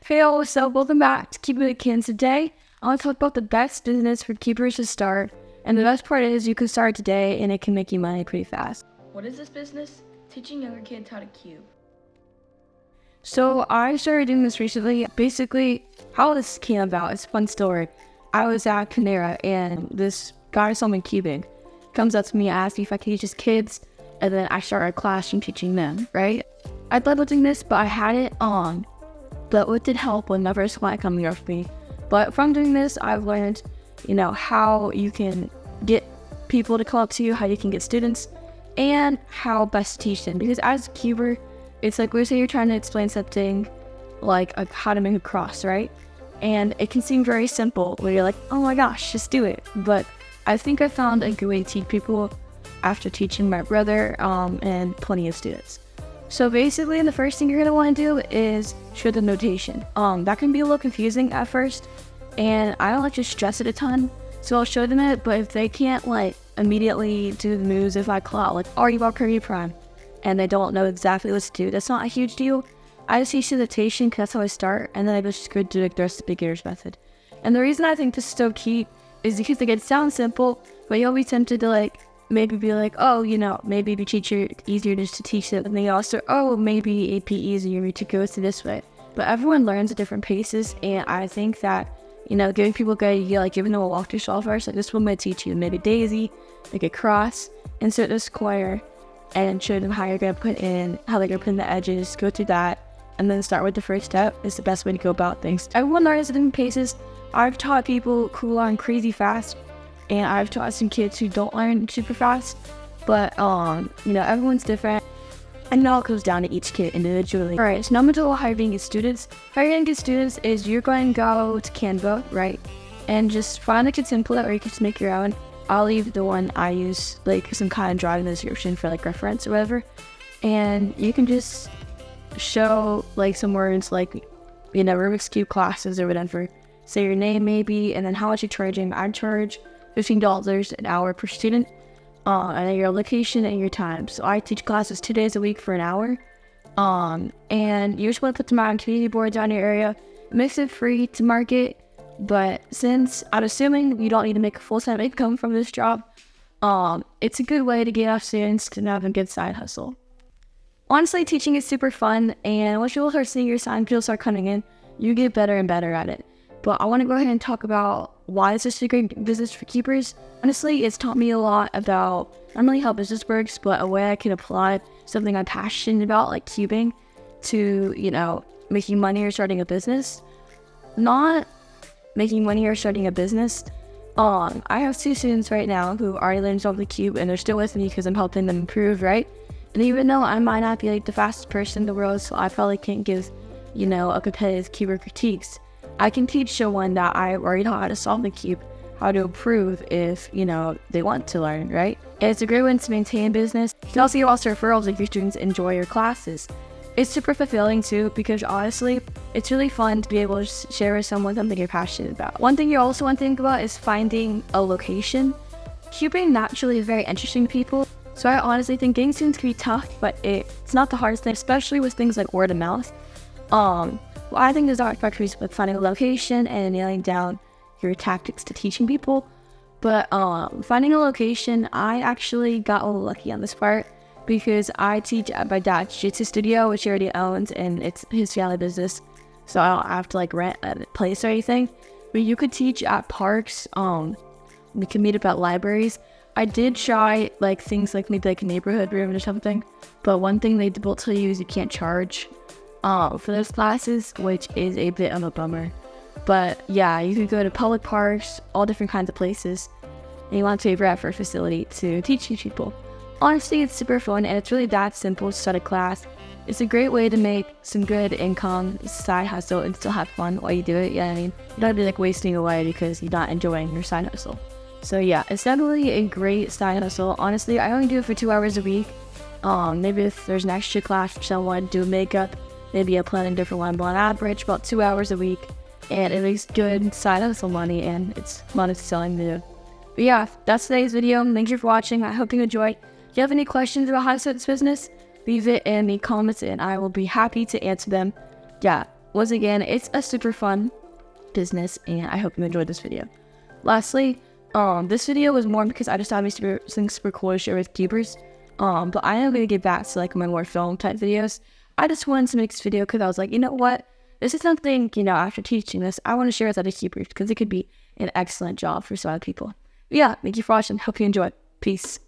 Hey all, what's up? Welcome back to Keep It Kids. Today, I want to talk about the best business for keepers to start. And the best part is you can start today and it can make you money pretty fast. What is this business? Teaching younger kids how to cube. So I started doing this recently. Basically, how this came about, it's a fun story. I was at Panera and this guy saw me cubing. Comes up to me, asked me if I could teach his kids, and then I started a class from teaching them, right? I'd love doing this, but I had it on. But it did help when the first client coming up to me. But from doing this, I've learned, how you can get people to come up to you, how you can get students, and how best to teach them. Because as a cuber, it's like, let's say you're trying to explain something like how to make a cross, right? And it can seem very simple where you're like, oh my gosh, just do it. But I think I found a good way to teach people after teaching my brother and plenty of students. So basically, the first thing you're gonna want to do is show the notation. That can be a little confusing at first, and I don't like to stress it a ton. So I'll show them it, but if they can't immediately do the moves, if I call out RE bar curve prime, and they don't know exactly what to do, that's not a huge deal. I just teach the notation because that's how I start, and then I just go do the rest of the beginner's method. And the reason I think this is so key is because it sounds simple, but you'll be tempted to maybe be like, oh, maybe it'd be easier just to teach it. And then also, oh, maybe it'd be easier to go through this way. But everyone learns at different paces, and I think that, giving people a good idea, giving them a walkthrough software, so this one might teach you maybe daisy, make a cross, insert the square, and show them how you're going to put in, how they're going to put in the edges, go through that, and then start with the first step is the best way to go about things. Everyone learns at different paces. I've taught people who learn crazy fast, and I've taught some kids who don't learn super fast, but, everyone's different, and it all goes down to each kid individually. Alright, so now I'm going to talk about how you're going to get students. How you're going to get students is you're going to go to Canva, right, and just find a kid template, or you can just make your own. I'll leave the one I use, some kind of drawing in the description for, reference or whatever, and you can just show, some words Rubik's Cube classes or whatever. Say your name maybe, and then how much you're charging. I charge $15 an hour per student, and then your location and your time. So I teach classes 2 days a week for an hour, and you just want to put them out on community boards down your area. It makes it free to market, but since I'm assuming you don't need to make a full-time income from this job, it's a good way to get off students to have a good side hustle. Honestly, teaching is super fun, and once people start seeing your sign, people start coming in, you get better and better at it. But I want to go ahead and talk about why this is a great business for keepers. Honestly, it's taught me a lot about not really how business works, but a way I can apply something I'm passionate about, like cubing, to, making money or starting a business. Not making money or starting a business. I have 2 students right now who already learned on the cube, and they're still with me because I'm helping them improve, right? And even though I might not be the fastest person in the world, so I probably can't give, a competitive cuber critiques, I can teach someone that I already know how to solve the cube, how to improve if, they want to learn, right? And it's a great way to maintain business. You can also get lots of referrals if your students enjoy your classes. It's super fulfilling too, because honestly, it's really fun to be able to share with someone something you're passionate about. One thing you also want to think about is finding a location. Cubing naturally is very interesting to people, so I honestly think getting students can be tough, but it's not the hardest thing, especially with things like word of mouth. Well, I think there's art factories with finding a location and nailing down your tactics to teaching people. But finding a location, I actually got a little lucky on this part because I teach at my dad's jiu-jitsu studio, which he already owns, and it's his family business. So I don't have to rent a place or anything. But you could teach at parks. We could meet up at libraries. I did try things maybe a neighborhood room or something. But one thing they will tell you is you can't charge for those classes, which is a bit of a bummer. But yeah, you could go to public parks, all different kinds of places, and you want to pay for a facility to teach these people. Honestly, it's super fun, and it's really that simple to start a class. It's a great way to make some good income, side hustle, and still have fun while you do it. Yeah, I mean, you don't be wasting away because you're not enjoying your side hustle. So yeah, it's definitely a great side hustle. Honestly, I only do it for 2 hours a week. Maybe if there's an extra class for someone to do makeup, maybe I plan a different one, but on average, about 2 hours a week, and it makes good side hustle money, and it's money selling to do. But yeah, that's today's video. Thank you for watching. I hope you enjoyed. If you have any questions about how to start this business, leave it in the comments, and I will be happy to answer them. Yeah, once again, it's a super fun business, and I hope you enjoyed this video. Lastly, this video was more because I just thought it'd be something super cool to share with cubers. But I am going to get back to like my more film type videos. I just wanted to make this video because I was like, you know what? This is something, after teaching this, I want to share with other cubers because it could be an excellent job for some other people. But yeah, thank you for watching. Hope you enjoyed. Peace.